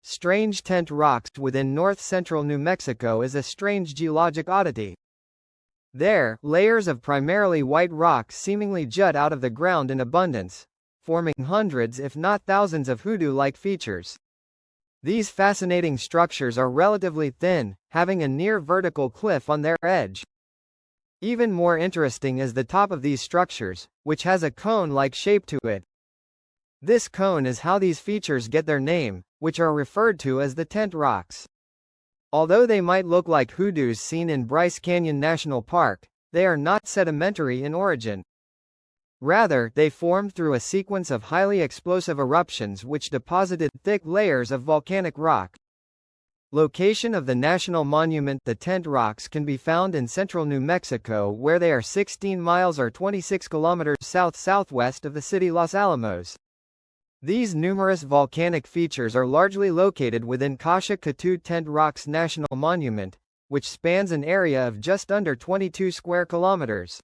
Strange tent rocks within north-central New Mexico is a strange geologic oddity. There, layers of primarily white rock seemingly jut out of the ground in abundance, forming hundreds if not thousands of hoodoo-like features. These fascinating structures are relatively thin, having a near-vertical cliff on their edge. Even more interesting is the top of these structures, which has a cone-like shape to it. This cone is how these features get their name, which are referred to as the tent rocks. Although they might look like hoodoos seen in Bryce Canyon National Park, they are not sedimentary in origin. Rather, they formed through a sequence of highly explosive eruptions which deposited thick layers of volcanic rock. Location of the national monument. The tent rocks can be found in central New Mexico, where they are 16 miles or 26 kilometers south-southwest of the city Los Alamos. These numerous volcanic features are largely located within Kasha-katuwe Tent Rocks National Monument, which spans an area of just under 22 square kilometers.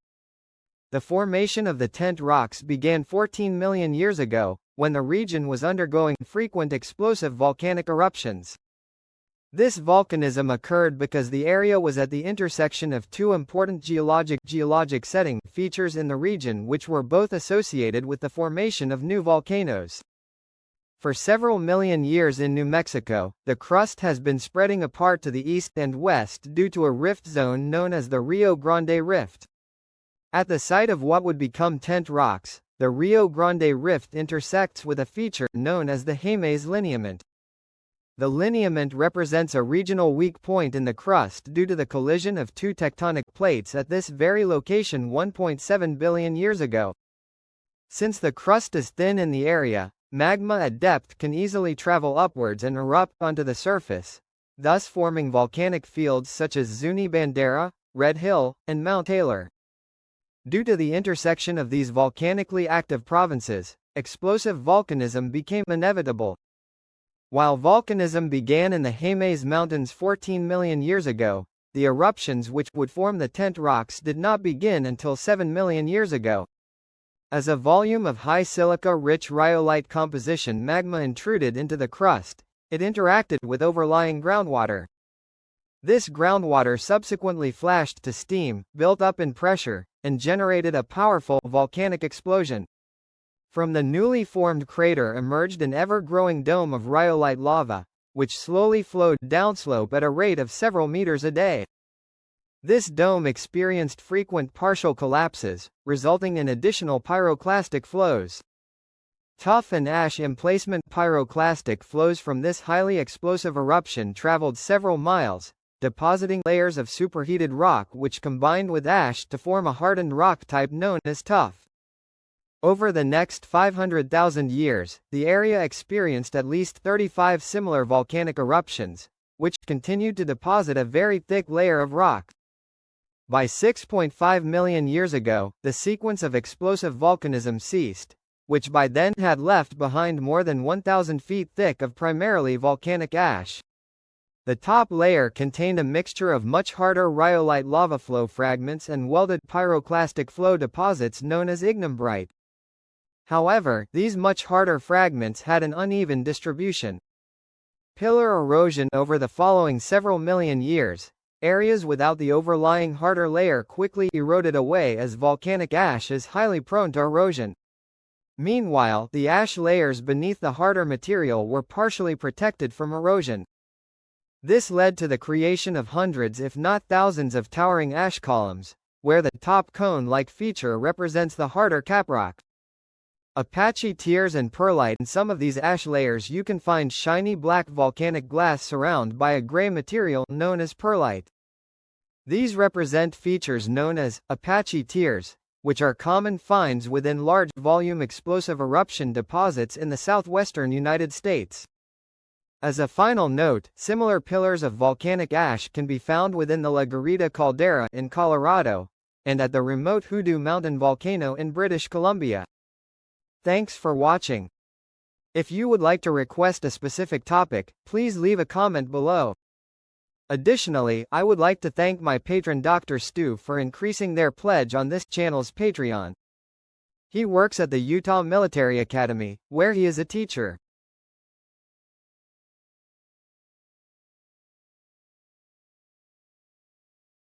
The formation of the tent rocks began 14 million years ago, when the region was undergoing frequent explosive volcanic eruptions. This volcanism occurred because the area was at the intersection of two important geologic setting features in the region, which were both associated with the formation of new volcanoes. For several million years in New Mexico, the crust has been spreading apart to the east and west due to a rift zone known as the Rio Grande Rift. At the site of what would become tent rocks, the Rio Grande Rift intersects with a feature known as the Jemez lineament. The lineament represents a regional weak point in the crust due to the collision of two tectonic plates at this very location 1.7 billion years ago. Since the crust is thin in the area, magma at depth can easily travel upwards and erupt onto the surface, thus forming volcanic fields such as Zuni Bandera, Red Hill, and Mount Taylor. Due to the intersection of these volcanically active provinces, explosive volcanism became inevitable. While volcanism began in the Jemez Mountains 14 million years ago, the eruptions which would form the tent rocks did not begin until 7 million years ago. As a volume of high silica-rich rhyolite composition magma intruded into the crust, it interacted with overlying groundwater. This groundwater subsequently flashed to steam, built up in pressure, and generated a powerful volcanic explosion. From the newly formed crater emerged an ever-growing dome of rhyolite lava, which slowly flowed downslope at a rate of several meters a day. This dome experienced frequent partial collapses, resulting in additional pyroclastic flows. Tuff and ash emplacement pyroclastic flows from this highly explosive eruption traveled several miles, depositing layers of superheated rock which combined with ash to form a hardened rock type known as tuff. Over the next 500,000 years, the area experienced at least 35 similar volcanic eruptions, which continued to deposit a very thick layer of rock. By 6.5 million years ago, the sequence of explosive volcanism ceased, which by then had left behind more than 1,000 feet thick of primarily volcanic ash. The top layer contained a mixture of much harder rhyolite lava flow fragments and welded pyroclastic flow deposits known as ignimbrite. However, these much harder fragments had an uneven distribution. Pillar erosion. Over the following several million years, areas without the overlying harder layer quickly eroded away as volcanic ash is highly prone to erosion. Meanwhile, the ash layers beneath the harder material were partially protected from erosion. This led to the creation of hundreds if not thousands of towering ash columns, where the top cone-like feature represents the harder caprock. Apache tears and perlite. In some of these ash layers you can find shiny black volcanic glass surrounded by a gray material known as perlite. These represent features known as Apache tears, which are common finds within large volume explosive eruption deposits in the southwestern United States. As a final note, similar pillars of volcanic ash can be found within the La Garita caldera in Colorado, and at the remote Hoodoo Mountain volcano in British Columbia. Thanks for watching. If you would like to request a specific topic, please leave a comment below. Additionally, I would like to thank my patron Dr. Stu for increasing their pledge on this channel's Patreon. He works at the Utah Military Academy, where he is a teacher.